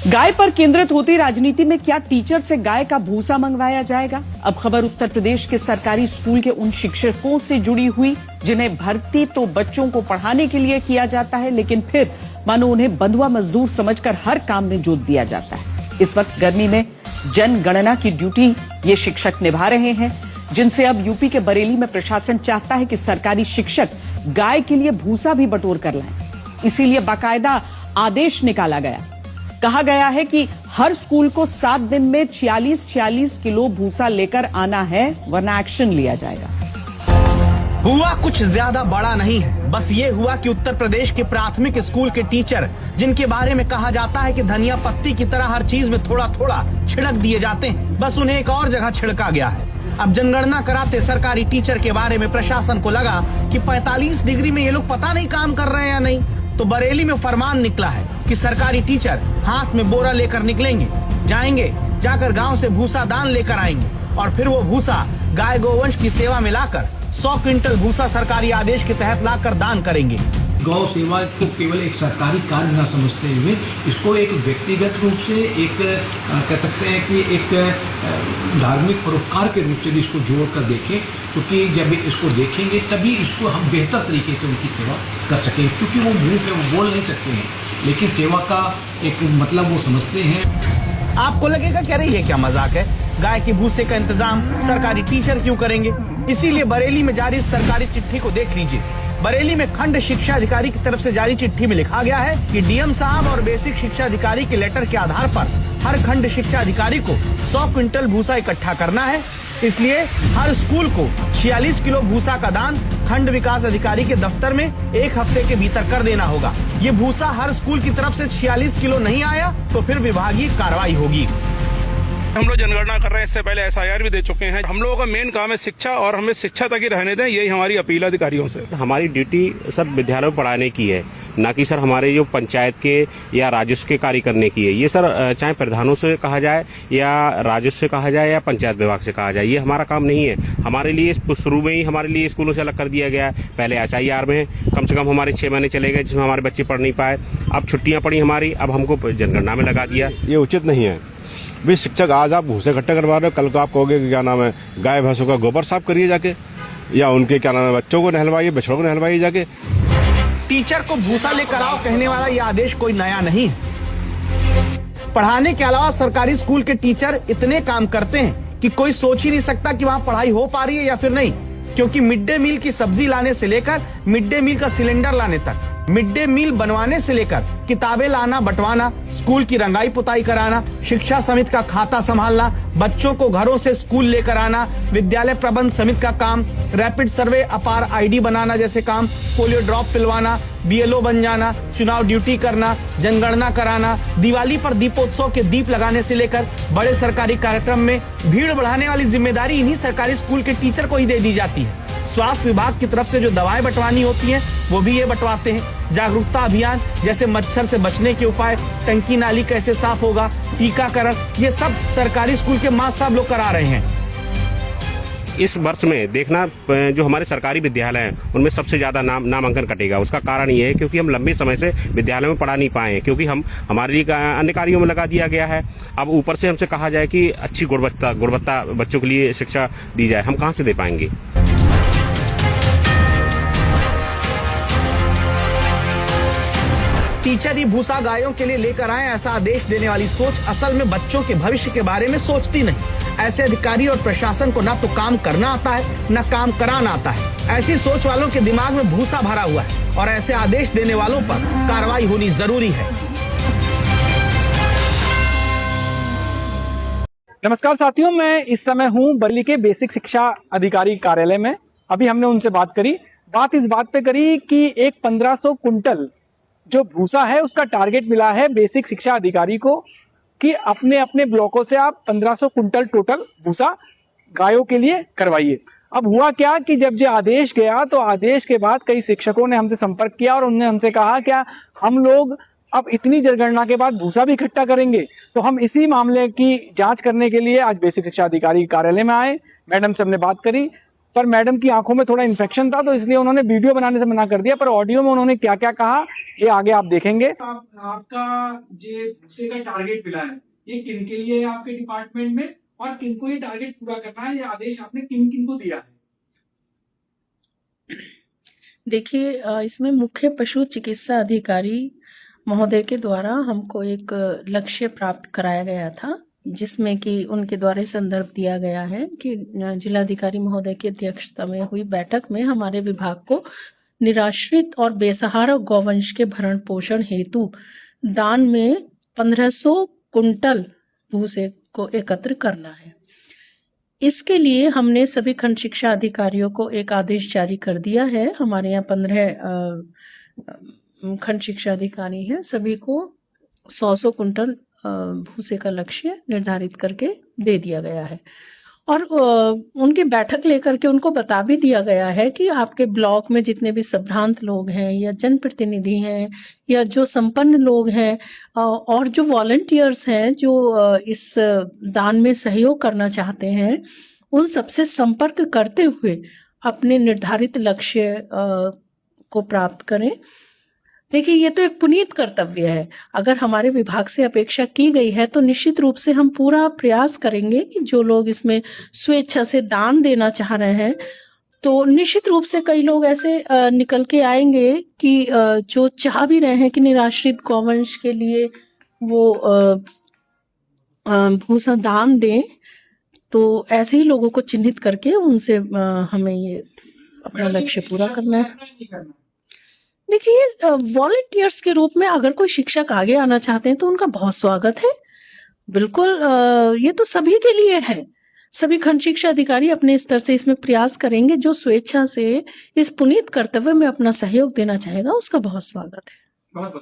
गाय पर केंद्रित होती राजनीति में क्या टीचर से गाय का भूसा मंगवाया जाएगा? अब खबर उत्तर प्रदेश के सरकारी स्कूल के उन शिक्षकों से जुड़ी हुई जिन्हें भर्ती तो बच्चों को पढ़ाने के लिए किया जाता है, लेकिन फिर मानो उन्हें बंधुआ मजदूर समझकर हर काम में जोत दिया जाता है। इस वक्त गर्मी में जनगणना की ड्यूटी ये शिक्षक निभा रहे हैं, जिनसे अब यूपी के बरेली में प्रशासन चाहता है कि सरकारी शिक्षक गाय के लिए भूसा भी बटोर कर लाएं। इसीलिए बाकायदा आदेश निकाला गया। कहा गया है कि हर स्कूल को 7 दिन में 46 किलो भूसा लेकर आना है, वरना एक्शन लिया जाएगा। हुआ कुछ ज्यादा बड़ा नहीं है, बस ये हुआ कि उत्तर प्रदेश के प्राथमिक स्कूल के टीचर, जिनके बारे में कहा जाता है कि धनिया पत्ती की तरह हर चीज में थोड़ा थोड़ा छिड़क दिए जाते हैं, बस उन्हें एक और जगह छिड़का गया है। अब जनगणना कराते सरकारी टीचर के बारे में प्रशासन को लगा कि 45 डिग्री में ये लोग पता नहीं काम कर रहे हैं या नहीं, तो बरेली में फरमान निकला है कि सरकारी टीचर हाथ में बोरा लेकर निकलेंगे, जाकर गांव से भूसा दान लेकर आएंगे और फिर वो भूसा गाय गोवंश की सेवा में लाकर 100 क्विंटल भूसा सरकारी आदेश के तहत लाकर दान करेंगे। गौ सेवा को केवल एक सरकारी कार्य न समझते हुए इसको एक व्यक्तिगत रूप से एक कह सकते हैं कि एक धार्मिक परोपकार के रूप से भी इसको जोड़ कर देखें, क्योंकि जब इसको देखेंगे तभी इसको हम बेहतर तरीके से उनकी सेवा कर सकें। क्योंकि वो मुंह पे वो बोल नहीं सकते हैं, लेकिन सेवा का एक मतलब वो समझते हैं। आपको लगेगा कह रही है क्या मजाक है, गाय के भूसे का इंतजाम सरकारी टीचर क्यों करेंगे? इसीलिए बरेली में जारी सरकारी चिट्ठी को देख लीजिए। बरेली में खंड शिक्षा अधिकारी की तरफ से जारी चिट्ठी में लिखा गया है कि डीएम साहब और बेसिक शिक्षा अधिकारी के लेटर के आधार पर हर खंड शिक्षा अधिकारी को 100 क्विंटल भूसा इकट्ठा करना है। इसलिए हर स्कूल को 46 किलो भूसा का दान खंड विकास अधिकारी के दफ्तर में 1 हफ्ते के भीतर कर देना होगा। ये भूसा हर स्कूल की तरफ से 46 किलो नहीं आया तो फिर विभागीय कार्रवाई होगी। हम लोग जनगणना कर रहे हैं, इससे पहले एसआईआर भी दे चुके हैं। हम लोगों का मेन काम है शिक्षा, और हमें शिक्षा तक ही रहने दें, यही हमारी अपील अधिकारियों से। हमारी ड्यूटी सर विद्यालयों में पढ़ाने की है, ना कि सर हमारे जो पंचायत के या राजस्व के कार्य करने की है। ये सर चाहे प्रधानों से कहा जाए या राजस्व से कहा जाए या पंचायत विभाग से कहा जाए, ये हमारा काम नहीं है। हमारे लिए शुरू में ही हमारे लिए स्कूलों से अलग कर दिया गया है। पहले एसआईआर में कम से कम हमारे 6 महीने चले गए, जिसमें हमारे बच्चे पढ़ नहीं पाए। अब छुट्टियां पड़ी हमारी, अब हमको जनगणना में लगा दिया। ये उचित नहीं है। भी शिक्षक आज आप भूसे इकट्ठे करवा रहे हो, कल को आप कहोगे कि क्या नाम है गाय भैंसों का गोबर साफ करिए जाके, या उनके क्या नाम है बच्चों को नहलवाइए, बछड़ों को नहलवाइए जाके। टीचर को भूसा लेकर आओ कहने वाला ये आदेश कोई नया नहीं है। पढ़ाने के अलावा सरकारी स्कूल के टीचर इतने काम करते हैं कि कोई सोच ही नहीं सकता कि वहाँ पढ़ाई हो पा रही है या फिर नहीं, क्योंकि मिड डे मील की सब्जी लाने से लेकर मिड डे मील का सिलेंडर लाने तक, मिड डे मील बनवाने से लेकर किताबें लाना बंटवाना, स्कूल की रंगाई पुताई कराना, शिक्षा समिति का खाता संभालना, बच्चों को घरों से स्कूल लेकर आना, विद्यालय प्रबंध समिति का काम, रैपिड सर्वे अपार आईडी बनाना जैसे काम, पोलियो ड्रॉप पिलवाना, बीएलओ बन जाना, चुनाव ड्यूटी करना, जनगणना कराना, दिवाली पर दीपोत्सव के दीप लगाने से लेकर बड़े सरकारी कार्यक्रम में भीड़ बढ़ाने वाली जिम्मेदारी इन्हीं सरकारी स्कूल के टीचर को ही दे दी जाती है। स्वास्थ्य विभाग की तरफ से जो दवाएं बंटवानी होती हैं वो भी ये बंटवाते हैं। जागरूकता अभियान जैसे मच्छर से बचने के उपाय, टंकी नाली कैसे साफ होगा, टीकाकरण, ये सब सरकारी स्कूल के मास्टर साहब लोग करा रहे हैं। इस वर्ष में देखना जो हमारे सरकारी विद्यालय हैं उनमें सबसे ज्यादा नामांकन कटेगा। उसका कारण ये है क्योंकि हम लंबे समय से विद्यालय में पढ़ा नहीं पाए हैं, क्योंकि हम हमारे लिए अन्य कार्यों में लगा दिया गया है। अब ऊपर से हमसे कहा जाए कि अच्छी गुणवत्ता बच्चों के लिए शिक्षा दी जाए, हम कहाँ से दे पाएंगे। टीचर ही भूसा गायों के लिए लेकर आए, ऐसा आदेश देने वाली सोच असल में बच्चों के भविष्य के बारे में सोचती नहीं। ऐसे अधिकारी और प्रशासन को ना तो काम करना आता है ना काम कराना आता है। ऐसी सोच वालों के दिमाग में भूसा भरा हुआ है और ऐसे आदेश देने वालों पर कार्रवाई होनी जरूरी है। नमस्कार साथियों, मैं इस समय हूं बरेली के बेसिक शिक्षा अधिकारी कार्यालय में। अभी हमने उनसे बात करी, बात इस बात पे करी कि एक 1500 कुंटल जो भूसा है उसका टारगेट मिला है बेसिक शिक्षा अधिकारी को कि अपने अपने ब्लॉकों से आप 1500 कुंटल टोटल भूसा गायों के लिए करवाइए। अब हुआ क्या कि जब ये आदेश गया तो आदेश के बाद कई शिक्षकों ने हमसे संपर्क किया और उन्होंने हमसे कहा क्या हम लोग अब इतनी जनगणना के बाद भूसा भी इकट्ठा करेंगे। तो हम इसी मामले की जांच करने के लिए आज बेसिक शिक्षा अधिकारी कार्यालय में आए। मैडम से हमने बात करी, पर मैडम की आंखों में थोड़ा इन्फेक्शन था तो इसलिए उन्होंने वीडियो बनाने से मना कर दिया, पर ऑडियो में उन्होंने क्या क्या कहा ये आगे आप देखेंगे। आपका जो भूसे का टारगेट मिला है ये किन के लिए है आपके डिपार्टमेंट में, और किन को ये टारगेट पूरा करना है, ये आदेश आपने किन किन को दिया है? देखिए, इसमें मुख्य पशु चिकित्सा अधिकारी महोदय के द्वारा हमको एक लक्ष्य प्राप्त कराया गया था, जिसमें कि उनके द्वारा संदर्भ दिया गया है कि जिलाधिकारी महोदय की अध्यक्षता में हुई बैठक में हमारे विभाग को निराश्रित और बेसहारा गौवंश के भरण पोषण हेतु दान में 1500 कुंटल भूसे को एकत्र करना है। इसके लिए हमने सभी खंड शिक्षा अधिकारियों को एक आदेश जारी कर दिया है। हमारे यहाँ 15 खंड शिक्षा अधिकारी हैं, सभी को 100 कुंटल भूसे का लक्ष्य निर्धारित करके दे दिया गया है, और उनकी बैठक लेकर के उनको बता भी दिया गया है कि आपके ब्लॉक में जितने भी संभ्रांत लोग हैं या जनप्रतिनिधि हैं या जो संपन्न लोग हैं और जो वॉलंटियर्स हैं जो इस दान में सहयोग करना चाहते हैं, उन सबसे संपर्क करते हुए अपने निर्धारित लक्ष्य को प्राप्त करें। देखिए, ये तो एक पुनीत कर्तव्य है। अगर हमारे विभाग से अपेक्षा की गई है तो निश्चित रूप से हम पूरा प्रयास करेंगे कि जो लोग इसमें स्वेच्छा से दान देना चाह रहे हैं, तो निश्चित रूप से कई लोग ऐसे निकल के आएंगे कि जो चाह भी रहे हैं कि निराश्रित गौवंश के लिए वो भूसा दान दें, तो ऐसे ही लोगों को चिन्हित करके उनसे हमें ये अपना लक्ष्य पूरा करना है। देखिए, वॉलंटियर्स के रूप में अगर कोई शिक्षक आगे आना चाहते हैं तो उनका बहुत स्वागत है। बिल्कुल, ये तो सभी के लिए है। सभी खंड शिक्षा अधिकारी अपने स्तर से इसमें प्रयास करेंगे। जो स्वेच्छा से इस पुनीत कर्तव्य में अपना सहयोग देना चाहेगा उसका बहुत स्वागत है। बहुत